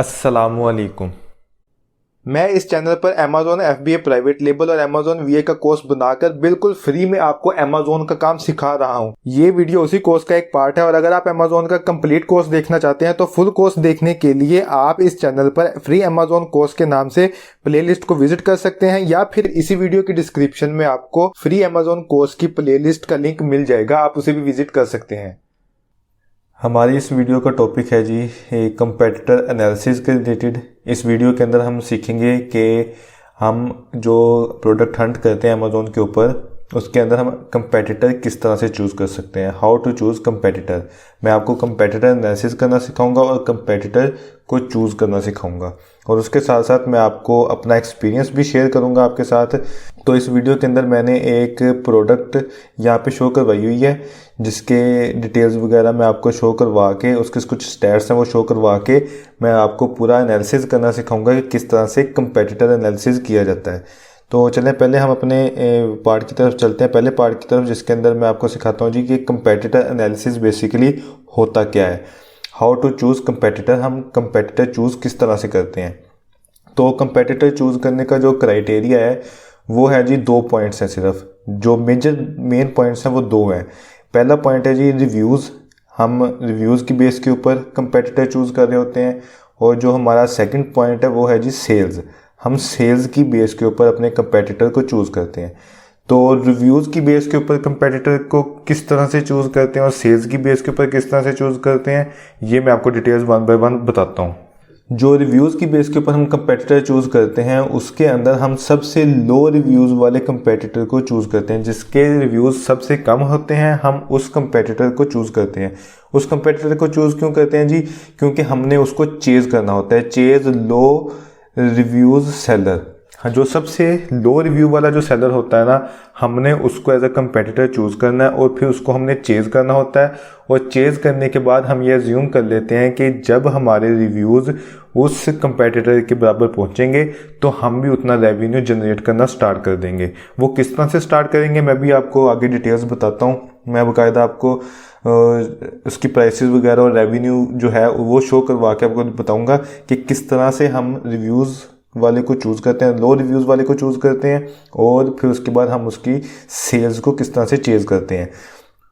अस्सलामुअलैकुम। मैं इस चैनल पर Amazon FBA प्राइवेट लेबल और Amazon VA का कोर्स बनाकर बिल्कुल फ्री में आपको Amazon का काम सिखा रहा हूँ। ये वीडियो उसी कोर्स का एक पार्ट है और अगर आप Amazon का कंप्लीट कोर्स देखना चाहते हैं तो फुल कोर्स देखने के लिए आप इस चैनल पर फ्री Amazon कोर्स के नाम से प्लेलिस्ट को विजिट कर सकते हैं या फिर इसी वीडियो की डिस्क्रिप्शन में आपको फ्री Amazon कोर्स की प्लेलिस्ट का लिंक मिल जाएगा, आप उसे भी विजिट कर सकते हैं। हमारी इस वीडियो का टॉपिक है जी कंपेटिटर एनालिसिस के रिलेटेड। इस वीडियो के अंदर हम सीखेंगे कि हम जो प्रोडक्ट हंट करते हैं अमेज़ॉन के ऊपर उसके अंदर हम कंपेटिटर किस तरह से चूज़ कर सकते हैं, हाउ टू चूज़ कंपेटिटर। मैं आपको कंपेटिटर एनालिसिस करना सिखाऊंगा और कंपेटिटर को चूज़ करना सिखाऊंगा और उसके साथ साथ मैं आपको अपना एक्सपीरियंस भी शेयर करूंगा आपके साथ। तो इस वीडियो के अंदर मैंने एक प्रोडक्ट यहाँ पे शो करवाई हुई है जिसके डिटेल्स वगैरह मैं आपको शो करवा के उसके कुछ स्टैट्स हैं वो शो करवा के मैं आपको पूरा एनालिसिस करना सिखाऊंगा कि किस तरह से कंपेटिटर एनालिसिस किया जाता है। तो चलें पहले हम अपने पार्ट की तरफ चलते हैं, पहले पार्ट की तरफ जिसके अंदर मैं आपको सिखाता हूँ जी कि कंपेटिटर एनालिसिस बेसिकली होता क्या है, हाउ टू चूज़ कंपेटिटर। हम कंपेटिटर चूज़ किस तरह से करते हैं। तो कंपेटिटर चूज़ करने का जो क्राइटेरिया है वो है जी 2 पॉइंट्स हैं, सिर्फ जो मेन पॉइंट्स हैं वो 2 हैं। पहला पॉइंट है जी रिव्यूज़, हम रिव्यूज़ की बेस के ऊपर कंपेटिटर चूज़ कर रहे होते हैं। और जो हमारा सेकंड पॉइंट है वो है जी सेल्स, हम सेल्स की बेस के ऊपर अपने कंपेटिटर को चूज़ करते हैं। तो रिव्यूज़ की बेस के ऊपर कंपेटिटर को किस तरह से चूज़ करते हैं और सेल्स की बेस के ऊपर किस तरह से चूज़ करते हैं ये मैं आपको डिटेल्स 1 बाय 1 बताता हूँ। जो रिव्यूज़ की बेस के ऊपर हम कंपेटिटर चूज़ करते हैं उसके अंदर हम सबसे लो रिव्यूज़ वाले कंपेटिटर को चूज़ करते हैं। जिसके रिव्यूज़ सबसे कम होते हैं हम उस कंपेटिटर को चूज़ करते हैं। उस कंपेटिटर को चूज़ क्यों करते हैं जी, क्योंकि हमने उसको चेज़ करना होता है, चेज़ लो रिव्यूज़ सेलर। हाँ, जो सबसे लो रिव्यू वाला जो सेलर होता है ना, हमने उसको एज अ कंपेटिटर चूज़ करना है और फिर उसको हमने चेज़ करना होता है। और चेज़ करने के बाद हम ये अज्यूम कर लेते हैं कि जब हमारे रिव्यूज़ उस कंपेटिटर के बराबर पहुंचेंगे तो हम भी उतना रेवेन्यू जनरेट करना स्टार्ट कर देंगे। वो किस तरह से स्टार्ट करेंगे मैं भी आपको आगे डिटेल्स बताता हूँ। मैं बाकायदा आपको उसकी प्राइसेस वगैरह और रेवेन्यू जो है वो शो करवा के आपको बताऊँगा कि किस तरह से हम रिव्यूज़ वाले को चूज़ करते हैं, लो रिव्यूज़ वाले को चूज़ करते हैं और फिर उसके बाद हम उसकी सेल्स को किस तरह से चेज़ करते हैं।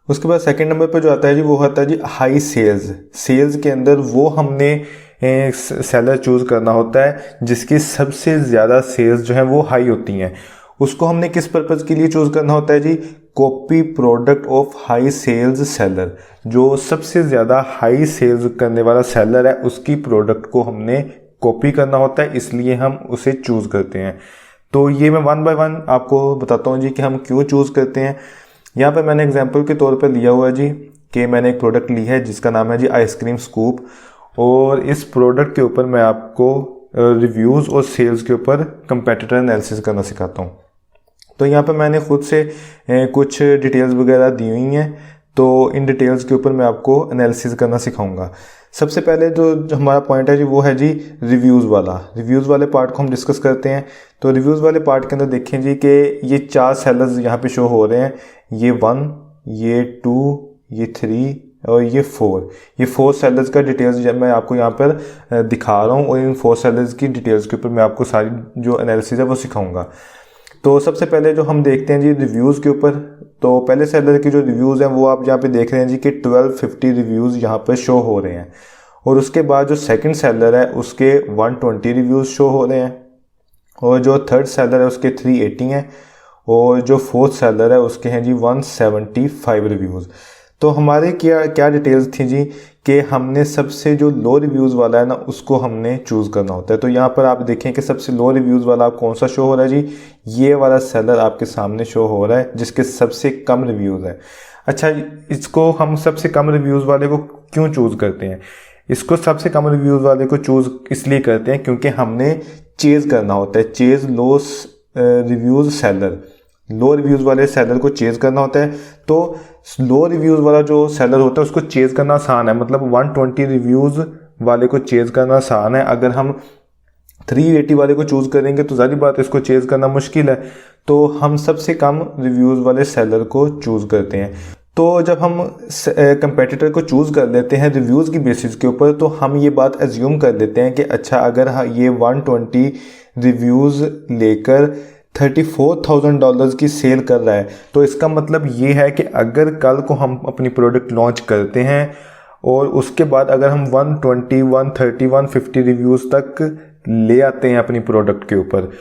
उसके बाद सेकंड नंबर पर जो आता है जी वो आता है जी हाई सेल्स। सेल्स के अंदर वो हमने सेलर चूज़ करना होता है जिसकी सबसे ज़्यादा सेल्स जो हैं वो हाई होती हैं। उसको हमने किस पर्पज़ के लिए चूज़ करना होता है जी, copy product of high sales seller. जो सबसे ज़्यादा हाई सेल्स करने वाला सेलर है उसकी प्रोडक्ट को हमने कॉपी करना होता है, इसलिए हम उसे चूज़ करते हैं। तो ये मैं 1 बाय 1 आपको बताता हूँ जी कि हम क्यों चूज़ करते हैं। यहाँ पे मैंने एग्जांपल के तौर पर लिया हुआ है जी कि मैंने एक प्रोडक्ट ली है जिसका नाम है जी आइसक्रीम स्कूप और इस प्रोडक्ट के ऊपर मैं आपको रिव्यूज़ और सेल्स के ऊपर कंपेटिटर एनालिसिस करना सिखाता हूँ। तो यहाँ पे मैंने खुद से कुछ डिटेल्स वगैरह दी हुई हैं, तो इन डिटेल्स के ऊपर मैं आपको एनालिसिस करना सिखाऊंगा। सबसे पहले जो हमारा पॉइंट है जी वो है जी रिव्यूज़ वाला। रिव्यूज़ वाले पार्ट को हम डिस्कस करते हैं। तो रिव्यूज़ वाले पार्ट के अंदर देखें जी कि ये 4 सेलर्स यहाँ पे शो हो रहे हैं, ये 1, ये 2, ये 3 और ये 4। ये 4 सेलर्स का डिटेल्स मैं आपको यहाँ पर दिखा रहा हूँ और इन 4 सेलर्स की डिटेल्स के ऊपर मैं आपको सारी जो एनालिसिस है वो सिखाऊंगा। तो सबसे पहले जो हम देखते हैं जी रिव्यूज़ के ऊपर, तो पहले सेलर के जो रिव्यूज़ हैं वो आप यहाँ पे देख रहे हैं जी कि 1250 रिव्यूज़ यहाँ पर शो हो रहे हैं। और उसके बाद जो सेकंड सेलर है उसके 120 रिव्यूज़ शो हो रहे हैं और जो थर्ड सेलर है उसके 380 हैं और जो फोर्थ सेलर है उसके हैं जी 175 रिव्यूज़। तो हमारे क्या डिटेल्स थी जी कि हमने सबसे जो लो रिव्यूज़ वाला है ना उसको हमने चूज़ करना होता है। तो यहाँ पर आप देखें कि सबसे लो रिव्यूज़ वाला आप कौन सा शो हो रहा है जी, ये वाला सेलर आपके सामने शो हो रहा है जिसके सबसे कम रिव्यूज़ हैं। अच्छा, इसको हम सबसे कम रिव्यूज़ वाले को क्यों चूज़ करते हैं? इसको सबसे कम रिव्यूज़ वाले को चूज़ इसलिए करते हैं क्योंकि हमने चेज़ करना होता है, चेज़ लो रिव्यूज़ सेलर, लो रिव्यूज़ वाले सेलर को चेज़ करना होता है। तो लो रिव्यूज़ वाला जो सेलर होता है उसको चेज़ करना आसान है, मतलब 120 रिव्यूज़ वाले को चेज़ करना आसान है। अगर हम 380 वाले को चूज़ करेंगे तो ज़ाहिर बात है इसको चेज़ करना मुश्किल है। तो हम सबसे कम रिव्यूज़ वाले सेलर को चूज़ करते हैं। तो जब हम कंपेटिटर को चूज़ कर लेते हैं रिव्यूज़ की बेसिस के ऊपर, तो हम ये बात एज्यूम कर लेते हैं कि अच्छा अगर ये 120 रिव्यूज़ लेकर $34,000 की सेल कर रहा है, तो इसका मतलब ये है कि अगर कल को हम अपनी प्रोडक्ट लॉन्च करते हैं और उसके बाद अगर हम 120, 130, 150 रिव्यूज़ तक ले आते हैं अपनी प्रोडक्ट के ऊपर,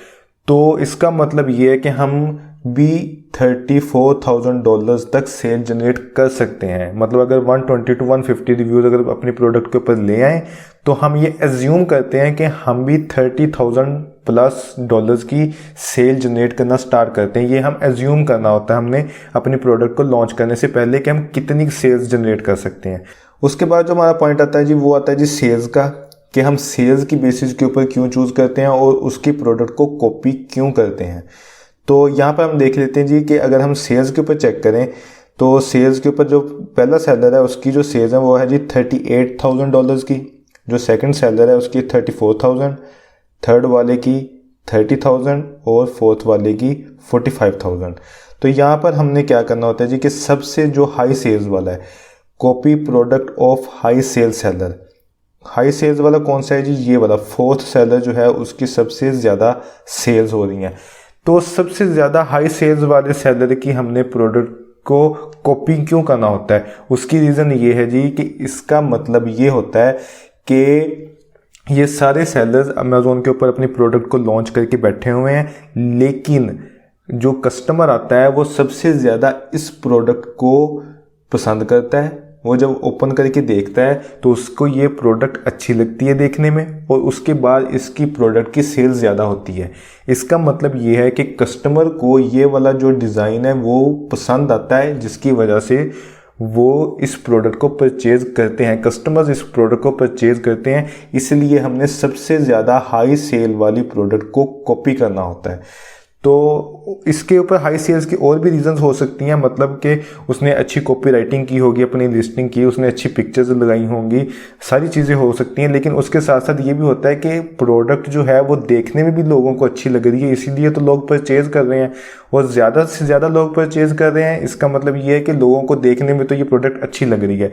तो इसका मतलब ये है कि हम भी $34,000 तक सेल जनरेट कर सकते हैं। मतलब अगर 120 to 150 रिव्यूज़ अगर अपनी प्रोडक्ट के ऊपर ले आए, तो हम ये एज्यूम करते हैं कि हम भी $30,000+ की सेल जनरेट करना स्टार्ट करते हैं। ये हम एज्यूम करना होता है हमने अपनी प्रोडक्ट को लॉन्च करने से पहले कि हम कितनी सेल्स जनरेट कर सकते हैं। उसके बाद जो हमारा पॉइंट आता है जी, वो आता है जी सेल्स का, कि हम सेल्स की बेसिस के ऊपर क्यों चूज़ करते हैं और उसकी प्रोडक्ट को कॉपी क्यों करते हैं। तो यहाँ पर हम देख लेते हैं जी कि अगर हम सेल्स के ऊपर चेक करें, तो सेल्स के ऊपर जो पहला सेलर है उसकी जो सेल्स है वो है जी $38,000 की, जो सेकंड सेलर है उसकी 34,000, थर्ड वाले की 30,000 और फोर्थ वाले की 45,000। तो यहाँ पर हमने क्या करना होता है जी कि सबसे जो हाई सेल्स वाला है, copy product of high sale seller, high sales वाला कौन सा है जी, ये वाला फोर्थ सेलर जो है उसकी सबसे ज़्यादा सेल्स हो रही हैं। तो सबसे ज़्यादा हाई सेल्स वाले सेलर की हमने प्रोडक्ट को कॉपी क्यों करना होता है, उसकी रीज़न ये है जी कि इसका मतलब ये होता है कि ये सारे सेलर्स अमेज़ोन के ऊपर अपनी प्रोडक्ट को लॉन्च करके बैठे हुए हैं, लेकिन जो कस्टमर आता है वो सबसे ज़्यादा इस प्रोडक्ट को पसंद करता है। वो जब ओपन करके देखता है तो उसको ये प्रोडक्ट अच्छी लगती है देखने में, और उसके बाद इसकी प्रोडक्ट की सेल ज़्यादा होती है। इसका मतलब ये है कि कस्टमर को ये वाला जो डिज़ाइन है वो पसंद आता है, जिसकी वजह से वो इस प्रोडक्ट को परचेज़ करते हैं, कस्टमर्स इस प्रोडक्ट को परचेज़ करते हैं। इसलिए हमने सबसे ज़्यादा हाई सेल वाली प्रोडक्ट को कॉपी करना होता है। तो इसके ऊपर हाई सेल्स की और भी रीजंस हो सकती हैं, मतलब कि उसने अच्छी कॉपी राइटिंग की होगी, अपनी लिस्टिंग की, उसने अच्छी पिक्चर्स लगाई होंगी, सारी चीज़ें हो सकती हैं। लेकिन उसके साथ साथ ये भी होता है कि प्रोडक्ट जो है वो देखने में भी लोगों को अच्छी लग रही है, इसीलिए तो लोग परचेज़ कर रहे हैं और ज़्यादा से ज़्यादा लोग परचेज़ कर रहे हैं। इसका मतलब ये है कि लोगों को देखने में तो ये प्रोडक्ट अच्छी लग रही है,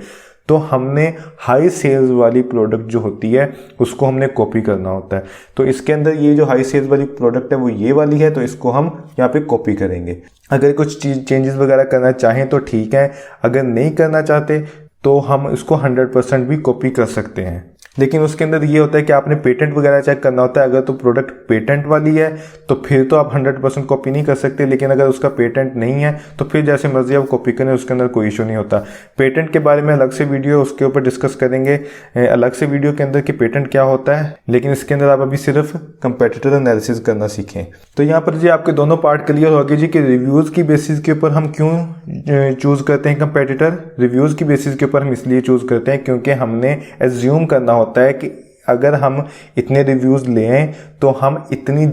तो हमने हाई सेल्स वाली प्रोडक्ट जो होती है उसको हमने कॉपी करना होता है। तो इसके अंदर ये जो हाई सेल्स वाली प्रोडक्ट है वो ये वाली है, तो इसको हम यहाँ पे कॉपी करेंगे। अगर कुछ चेंजेस वगैरह करना चाहें तो ठीक है, अगर नहीं करना चाहते तो हम इसको 100% भी कॉपी कर सकते हैं। लेकिन उसके अंदर ये होता है कि आपने पेटेंट वगैरह चेक करना होता है। अगर तो प्रोडक्ट पेटेंट वाली है तो फिर तो आप 100% कॉपी नहीं कर सकते, लेकिन अगर उसका पेटेंट नहीं है तो फिर जैसे मर्जी आप कॉपी करें, उसके अंदर कोई इशू नहीं होता। पेटेंट के बारे में अलग से वीडियो उसके ऊपर डिस्कस करेंगे, अलग से वीडियो के अंदर कि पेटेंट क्या होता है, लेकिन इसके अंदर आप अभी सिर्फ कंपेटिटर एनालिसिस करना सीखें। तो यहाँ पर जी आपके दोनों पार्ट क्लियर हो गए जी कि रिव्यूज़ की बेसिस के ऊपर हम क्यों चूज़ करते हैं कंपेटिटर। रिव्यूज़ की बेसिस के ऊपर हम इसलिए चूज़ करते हैं क्योंकि हमने एज्यूम करना होता है कि अगर हम इतने रिव्यूज़ लें तो हम इतनी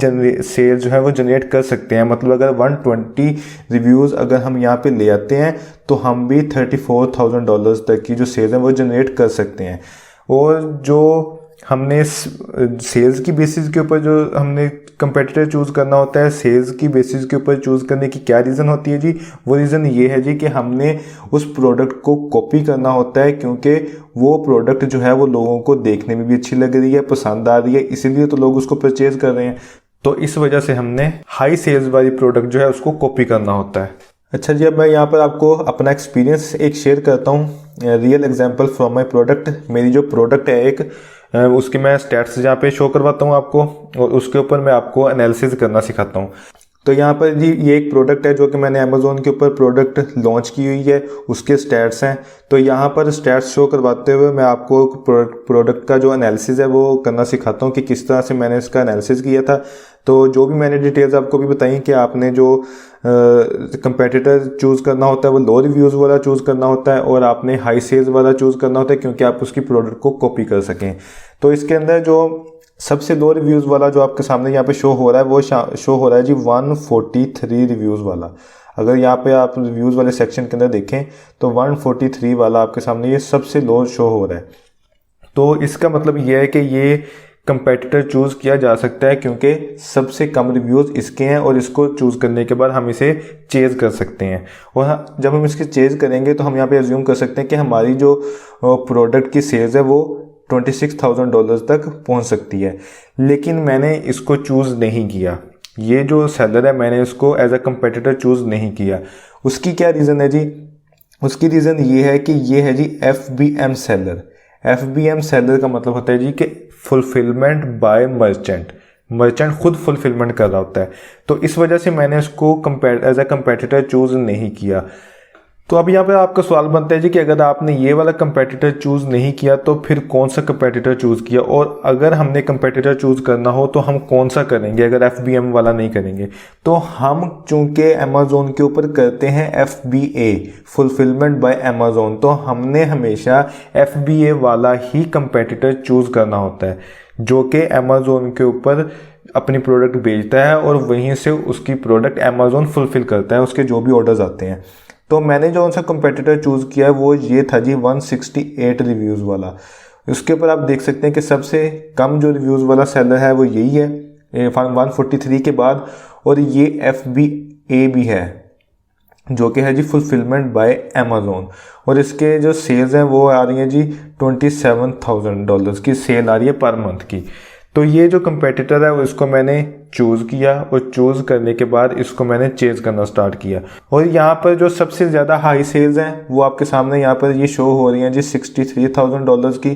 सेल जो है वो जनरेट कर सकते हैं। मतलब अगर 120 रिव्यूज़ अगर हम यहाँ पे ले आते हैं तो हम भी $34,000 तक की जो सेल है वो जनरेट कर सकते हैं। और जो हमने सेल्स की बेसिस के ऊपर जो हमने कंपेटिटर चूज़ करना होता है, सेल्स की बेसिस के ऊपर चूज़ करने की क्या रीज़न होती है जी, वो रीज़न ये है जी कि हमने उस प्रोडक्ट को कॉपी करना होता है, क्योंकि वो प्रोडक्ट जो है वो लोगों को देखने में भी अच्छी लग रही है, पसंद आ रही है, इसीलिए तो लोग उसको परचेज़ कर रहे हैं। तो इस वजह से हमने हाई सेल्स वाली प्रोडक्ट जो है उसको कॉपी करना होता है। अच्छा जी, अब मैं यहाँ पर आपको अपना एक्सपीरियंस एक शेयर करता हूँ, real example from my product. मेरी जो प्रोडक्ट है एक, उसके मैं स्टैट्स यहाँ पे शो करवाता हूँ आपको, और उसके ऊपर मैं आपको एनालिसिस करना सिखाता हूँ। तो यहाँ पर जी ये एक प्रोडक्ट है जो कि मैंने अमेज़ोन के ऊपर प्रोडक्ट लॉन्च की हुई है, उसके स्टैट्स हैं। तो यहाँ पर स्टैट्स शो करवाते हुए मैं आपको प्रोडक्ट का जो एनालिसिस है वो करना सिखाता हूँ कि किस तरह से मैंने इसका एनालिसिस किया था। तो जो भी मैंने डिटेल्स आपको भी बताई कि आपने जो कंपेटिटर चूज़ करना होता है वो लो रिव्यूज़ वाला चूज़ करना होता है, और आपने हाई सेल्स वाला चूज़ करना होता है क्योंकि आप उसकी प्रोडक्ट को कॉपी कर सकें। तो इसके अंदर जो सबसे लो रिव्यूज़ वाला जो आपके सामने यहाँ पे शो हो रहा है वो शो हो रहा है जी 143 रिव्यूज़ वाला। अगर यहाँ पे आप रिव्यूज़ वाले सेक्शन के अंदर देखें तो 143 वाला आपके सामने ये सबसे लो शो हो रहा है। तो इसका मतलब ये है कि ये कंपेटिटर चूज़ किया जा सकता है क्योंकि सबसे कम रिव्यूज़ इसके हैं और इसको चूज़ करने के बाद हम इसे चेज़ कर सकते हैं। और जब हम इसके चेज़ करेंगे तो हम यहाँ पे अज्यूम कर सकते हैं कि हमारी जो प्रोडक्ट की सेल्स है वो $26,000 तक पहुँच सकती है। लेकिन मैंने इसको चूज़ नहीं किया, ये जो सेलर है मैंने इसको एज अ कंपेटिटर चूज़ नहीं किया। उसकी क्या रीज़न है जी? उसकी रीज़न ये है कि ये है जी FBM सेलर। FBM सेलर का मतलब होता है जी कि फुलफिलमेंट बाय मर्चेंट, मर्चेंट खुद फुलफिलमेंट कर रहा होता है। तो इस वजह से मैंने इसको एज अ कंपेटिटर चूज़ नहीं किया। तो अब यहाँ पे आपका सवाल बनता है जी कि अगर आपने ये वाला कंपेटिटर चूज़ नहीं किया तो फिर कौन सा कंपेटिटर चूज़ किया, और अगर हमने कंपेटिटर चूज़ करना हो तो हम कौन सा करेंगे अगर FBM वाला नहीं करेंगे। तो हम चूंकि अमेज़ोन के ऊपर करते हैं FBA, फुलफिलमेंट बाय अमेज़ोन, तो हमने हमेशा FBA वाला ही कंपेटिटर चूज़ करना होता है जो कि अमेज़ोन के ऊपर अपनी प्रोडक्ट बेचता है और वहीं से उसकी प्रोडक्ट अमेज़ोन फुलफिल करता है, उसके जो भी ऑर्डर्स आते हैं। तो मैंने जो सा कंपेटिटर चूज़ किया है वो ये था जी 168 रिव्यूज़ वाला। उसके ऊपर आप देख सकते हैं कि सबसे कम जो रिव्यूज़ वाला सेलर है वो यही है 143 के बाद, और ये FBA भी है जो कि है जी फुलफिलमेंट बाय अमेज़ोन, और इसके जो सेल्स हैं वो आ रही हैं जी $27,000 की सेल आ रही है पर मंथ की। तो ये जो कंपेटिटर है वो इसको मैंने चूज़ किया और चूज़ करने के बाद इसको मैंने चेज़ करना स्टार्ट किया। और यहाँ पर जो सबसे ज़्यादा हाई सेल्स हैं वो आपके सामने यहाँ पर ये शो हो रही हैं जी $63,000 की,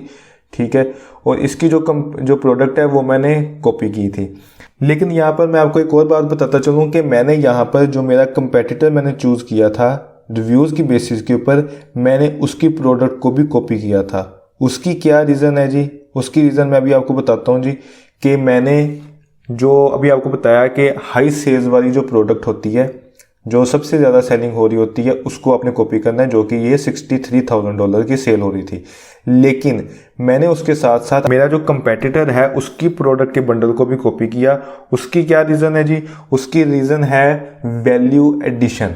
ठीक है। और इसकी जो प्रोडक्ट है वो मैंने कॉपी की थी। लेकिन यहाँ पर मैं आपको एक और बात बताता चलूँ कि मैंने यहाँ पर जो मेरा कंपेटिटर मैंने चूज़ किया था रिव्यूज़ की बेसिस के ऊपर, मैंने उसकी प्रोडक्ट को भी कॉपी किया था। उसकी क्या रीज़न है जी? उसकी रीज़न मैं अभी आपको बताता हूँ जी कि मैंने जो अभी आपको बताया कि हाई सेल्स वाली जो प्रोडक्ट होती है, जो सबसे ज़्यादा सेलिंग हो रही होती है, उसको आपने कॉपी करना है, जो कि ये $63,000 की सेल हो रही थी। लेकिन मैंने उसके साथ साथ मेरा जो कंपेटिटर है उसकी प्रोडक्ट के बंडल को भी कॉपी किया। उसकी क्या रीज़न है जी? उसकी रीज़न है वैल्यू एडिशन।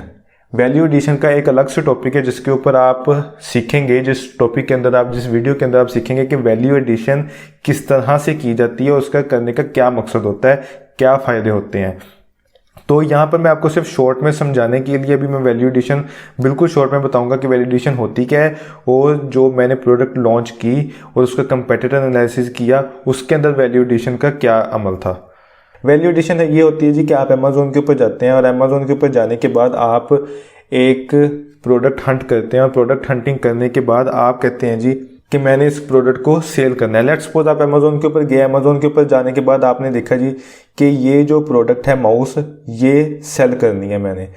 वैल्यू एडिशन का एक अलग से टॉपिक है जिसके ऊपर आप सीखेंगे, जिस टॉपिक के अंदर आप जिस वीडियो के अंदर आप सीखेंगे कि वैल्यू एडिशन किस तरह से की जाती है, उसका करने का क्या मकसद होता है, क्या फ़ायदे होते हैं। तो यहाँ पर मैं आपको सिर्फ शॉर्ट में समझाने के लिए अभी मैं वैल्यू एडिशन बिल्कुल शॉर्ट में बताऊंगा कि वैल्यू एडिशन होती क्या है, और जो मैंने प्रोडक्ट लॉन्च की और उसका कंपेटिटर एनालिसिस किया उसके अंदर वैल्यू एडिशन का क्या अमल था। वैल्यू एडिशन ये होती है जी कि आप अमेज़ोन के ऊपर जाते हैं और अमेज़ोन के ऊपर जाने के बाद आप एक प्रोडक्ट हंट करते हैं, और प्रोडक्ट हंटिंग करने के बाद आप कहते हैं जी कि मैंने इस प्रोडक्ट को सेल करना है। लेट्स सपोज आप अमेज़ोन के ऊपर गए, अमेज़ोन के ऊपर जाने के बाद आपने देखा जी कि ये जो प्रोडक्ट है माउस, ये सेल करनी है मैंने।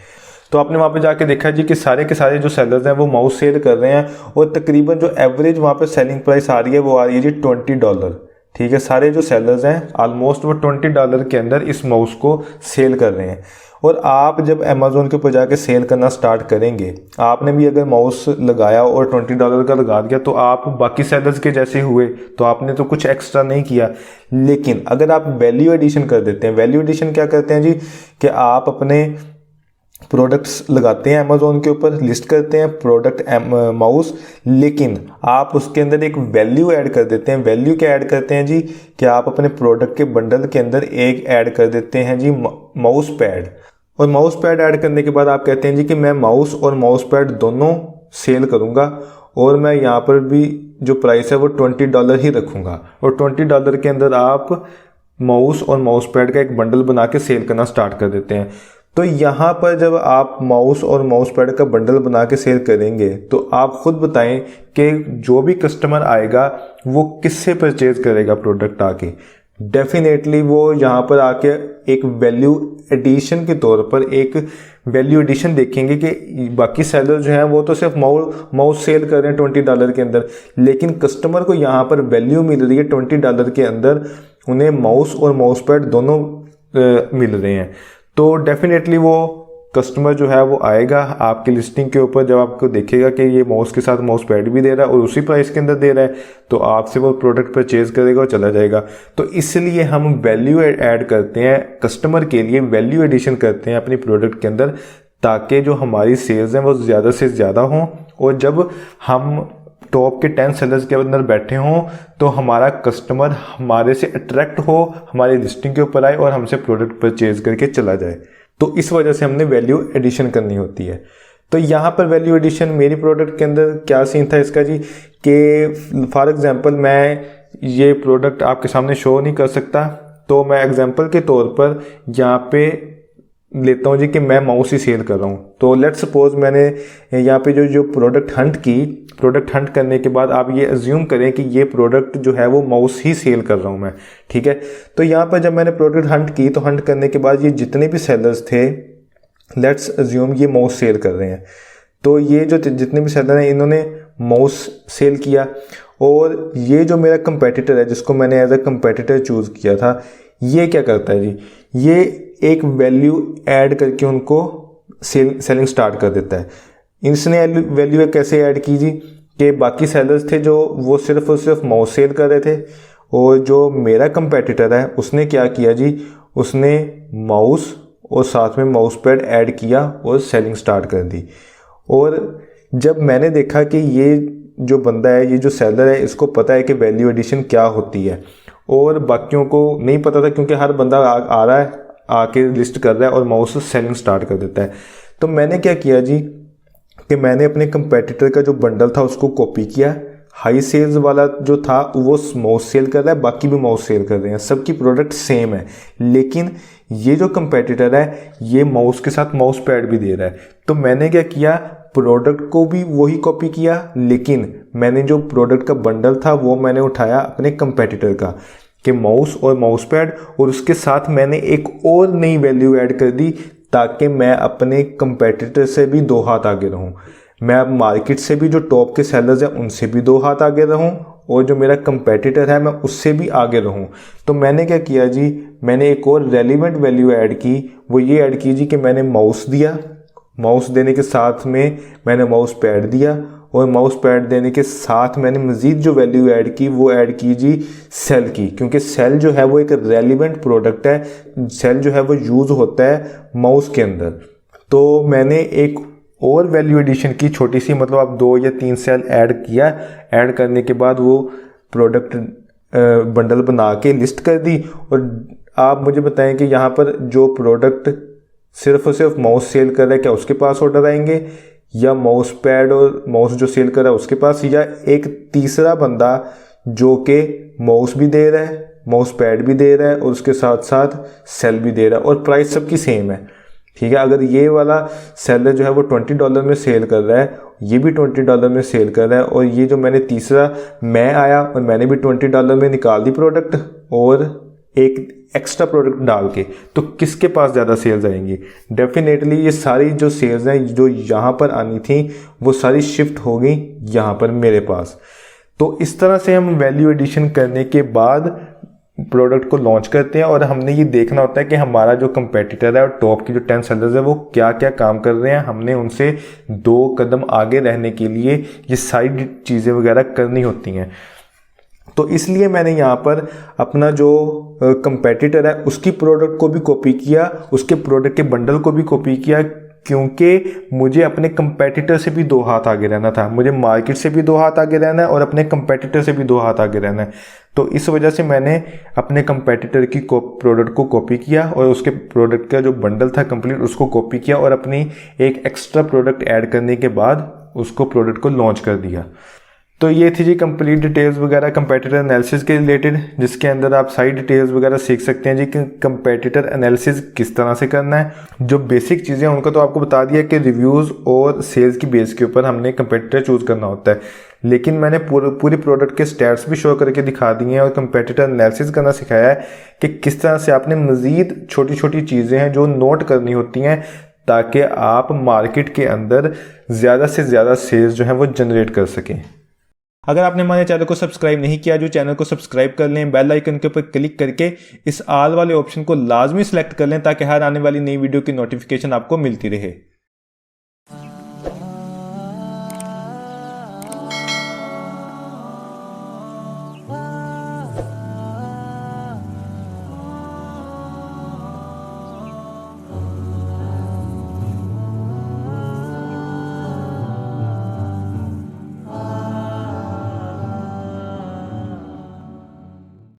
तो आपने वहाँ पे जाके देखा जी कि सारे के सारे जो सेलर्स हैं वो माउस सेल कर रहे हैं, और तकरीबन जो एवरेज वहाँ पे सेलिंग प्राइस आ रही है वो आ रही है जी $20, ठीक है। सारे जो सेलर्स हैं ऑलमोस्ट वो $20 के अंदर इस माउस को सेल कर रहे हैं। और आप जब अमेज़ोन के ऊपर जाके सेल करना स्टार्ट करेंगे, आपने भी अगर माउस लगाया और $20 का लगा दिया तो आप बाकी सेलर्स के जैसे हुए, तो आपने तो कुछ एक्स्ट्रा नहीं किया। लेकिन अगर आप वैल्यू एडिशन कर देते हैं, वैल्यू एडिशन क्या करते हैं जी कि आप अपने प्रोडक्ट्स लगाते हैं अमेज़ोन के ऊपर, लिस्ट करते हैं प्रोडक्ट माउस, लेकिन आप उसके अंदर एक वैल्यू ऐड कर देते हैं। वैल्यू क्या ऐड करते हैं जी कि आप अपने प्रोडक्ट के बंडल के अंदर एक ऐड कर देते हैं जी माउस पैड। और माउस पैड ऐड करने के बाद आप कहते हैं जी कि मैं माउस और माउस पैड दोनों सेल करूंगा, और मैं यहाँ पर भी जो प्राइस है वो $20 ही रखूंगा, और $20 के अंदर आप माउस और माउस पैड का एक बंडल बना के सेल करना स्टार्ट कर देते हैं। तो यहाँ पर जब आप माउस और माउस पैड का बंडल बना के सेल करेंगे तो आप खुद बताएं कि जो भी कस्टमर आएगा वो किससे परचेज करेगा प्रोडक्ट आके। डेफिनेटली वो यहाँ पर आके एक वैल्यू एडिशन के तौर पर एक वैल्यू एडिशन देखेंगे कि बाकी सेलर जो हैं वो तो सिर्फ माउस सेल कर रहे हैं $20 के अंदर, लेकिन कस्टमर को यहाँ पर वैल्यू मिल रही है $20 के अंदर, उन्हें माउस और माउस पैड दोनों मिल रहे हैं। तो डेफिनेटली वो कस्टमर जो है वो आएगा आपकी लिस्टिंग के ऊपर, जब आपको देखेगा कि ये माउस के साथ माउस पैड भी दे रहा है और उसी प्राइस के अंदर दे रहा है, तो आपसे वो प्रोडक्ट परचेज करेगा और चला जाएगा। तो इसलिए हम वैल्यू ऐड करते हैं कस्टमर के लिए, वैल्यू एडिशन करते हैं अपनी प्रोडक्ट के अंदर, ताकि जो हमारी सेल्स हैं वो ज़्यादा से ज़्यादा हों, और जब हम टॉप के 10 सेलर्स के अंदर बैठे हों तो हमारा कस्टमर हमारे से अट्रैक्ट हो, हमारी लिस्टिंग के ऊपर आए और हमसे प्रोडक्ट परचेज करके चला जाए। तो इस वजह से हमने वैल्यू एडिशन करनी होती है। तो यहाँ पर वैल्यू एडिशन मेरी प्रोडक्ट के अंदर क्या सीन था इसका जी, कि फॉर एग्जांपल मैं ये प्रोडक्ट आपके सामने शो नहीं कर सकता, तो मैं एग्जांपल के तौर पर यहाँ पे लेता हूँ जी कि मैं माउस ही सेल कर रहा हूँ। तो लेट्स सपोज मैंने यहाँ पे जो प्रोडक्ट हंट की, प्रोडक्ट हंट करने के बाद आप ये अज्यूम करें कि ये प्रोडक्ट जो है वो माउस ही सेल कर रहा हूँ मैं, ठीक है। तो यहाँ पर जब मैंने प्रोडक्ट हंट की तो हंट करने के बाद ये जितने भी सेलर्स थे, लेट्स अज्यूम ये माउस सेल कर रहे हैं, तो ये जो जितने भी सेलर हैं इन्होंने माउस सेल किया। और ये जो मेरा कंपेटिटर है जिसको मैंने एज अ कंपेटिटर चूज़ किया था, ये क्या करता है जी, ये एक वैल्यू ऐड करके उनको सेलिंग स्टार्ट कर देता है। इसने वैल्यू कैसे ऐड की जी, कि बाकी सेलर्स थे जो वो सिर्फ और सिर्फ माउस सेल कर रहे थे, और जो मेरा कंपेटिटर है उसने क्या किया जी, उसने माउस और साथ में माउस पैड ऐड किया और सेलिंग स्टार्ट कर दी। और जब मैंने देखा कि ये जो बंदा है, ये जो सेलर है, इसको पता है कि वैल्यू एडिशन क्या होती है और बाकियों को नहीं पता था, क्योंकि हर बंदा आ रहा है, आके लिस्ट कर रहा है और माउस सेलिंग स्टार्ट कर देता है। तो मैंने क्या किया जी कि मैंने अपने कंपेटिटर का जो बंडल था उसको कॉपी किया। हाई सेल्स वाला जो था वो माउस सेल कर रहा है, बाकी भी माउस सेल कर रहे हैं, सबकी प्रोडक्ट सेम है, लेकिन ये जो कंपेटिटर है ये माउस के साथ माउस पैड भी दे रहा है। तो मैंने क्या किया, प्रोडक्ट को भी वही कॉपी किया, लेकिन मैंने जो प्रोडक्ट का बंडल था वो मैंने उठाया अपने कंपेटिटर का, कि माउस और माउस पैड, और उसके साथ मैंने एक और नई वैल्यू ऐड कर दी ताकि मैं अपने कंपेटिटर से भी 2 हाथ आगे रहूं। मैं अब मार्केट से भी जो टॉप के सेलर्स हैं उनसे भी 2 हाथ आगे रहूं, और जो मेरा कंपेटिटर है मैं उससे भी आगे रहूं। तो मैंने क्या किया जी, मैंने एक और रेलिवेंट वैल्यू ऐड की। वो ये ऐड की जी कि मैंने माउस दिया, माउस देने के साथ में मैंने माउस पैड दिया, और माउस पैड देने के साथ मैंने मज़ीद जो वैल्यू ऐड की वो ऐड की जी सेल की, क्योंकि सेल जो है वो एक रेलिवेंट प्रोडक्ट है। सेल जो है वो यूज़ होता है माउस के अंदर। तो मैंने एक और वैल्यू एडिशन की छोटी सी, मतलब आप 2 या 3 सेल ऐड किया। ऐड करने के बाद वो प्रोडक्ट बंडल बना के लिस्ट कर दी। और आप मुझे बताएं कि यहाँ पर जो प्रोडक्ट सिर्फ और सिर्फ माउस सेल कर रहा है, क्या उसके पास ऑर्डर आएंगे, या माउस पैड और माउस जो सेल कर रहा है उसके पास, या एक तीसरा बंदा जो कि माउस भी दे रहा है, माउस पैड भी दे रहा है और उसके साथ साथ सेल भी दे रहा है, और प्राइस सबकी सेम है, ठीक है। अगर ये वाला सेलर जो है वो $20 में सेल कर रहा है, ये भी $20 में सेल कर रहा है, और ये जो मैंने तीसरा मैं आया और मैंने भी $20 में निकाल दी प्रोडक्ट और एक एक्स्ट्रा प्रोडक्ट डाल के, तो किसके पास ज़्यादा सेल्स आएंगी? डेफिनेटली ये सारी जो सेल्स हैं जो यहाँ पर आनी थी वो सारी शिफ्ट हो गई यहाँ पर मेरे पास। तो इस तरह से हम वैल्यू एडिशन करने के बाद प्रोडक्ट को लॉन्च करते हैं, और हमने ये देखना होता है कि हमारा जो कंपेटिटर है और टॉप की जो 10 सेलर्स है वो क्या क्या काम कर रहे हैं। हमने उनसे 2 कदम आगे रहने के लिए ये सारी चीज़ें वगैरह करनी होती हैं। तो इसलिए मैंने यहाँ पर अपना जो कंपेटिटर है उसकी प्रोडक्ट को भी कॉपी किया, उसके प्रोडक्ट के बंडल को भी कॉपी किया, क्योंकि मुझे अपने कंपेटिटर से भी 2 हाथ आगे रहना था। मुझे मार्केट से भी 2 हाथ आगे रहना है और अपने कंपेटिटर से भी 2 हाथ आगे रहना है। तो इस वजह से मैंने अपने कंपेटिटर की प्रोडक्ट को कॉपी किया और उसके प्रोडक्ट का जो बंडल था कंप्लीट उसको कॉपी किया, और अपनी एक एक्स्ट्रा प्रोडक्ट ऐड करने के बाद उसको प्रोडक्ट को लॉन्च कर दिया। तो ये थी जी कंप्लीट डिटेल्स वगैरह कंपेटिटर एनालिसिस के रिलेटेड, जिसके अंदर आप सारी डिटेल्स वगैरह सीख सकते हैं जी कि कंपेटिटर एनालिसिस किस तरह से करना है। जो बेसिक चीज़ें हैं उनका तो आपको बता दिया कि रिव्यूज़ और सेल्स की बेस के ऊपर हमने कंपेटिटर चूज़ करना होता है, लेकिन मैंने पूरी प्रोडक्ट के स्टैट्स भी शो करके दिखा दिए हैं और कंपेटिटर एनालिसिस करना सिखाया है कि किस तरह से आपने मज़ीद छोटी छोटी चीज़ें हैं जो नोट करनी होती हैं ताकि आप मार्केट के अंदर ज़्यादा से ज़्यादा सेल्स जो है वो जनरेट कर सकें। अगर आपने हमारे चैनल को सब्सक्राइब नहीं किया, जो चैनल को सब्सक्राइब कर लें, बेल आइकन के ऊपर क्लिक करके इस ऑल वाले ऑप्शन को लाजमी सेलेक्ट कर लें ताकि हर आने वाली नई वीडियो की नोटिफिकेशन आपको मिलती रहे।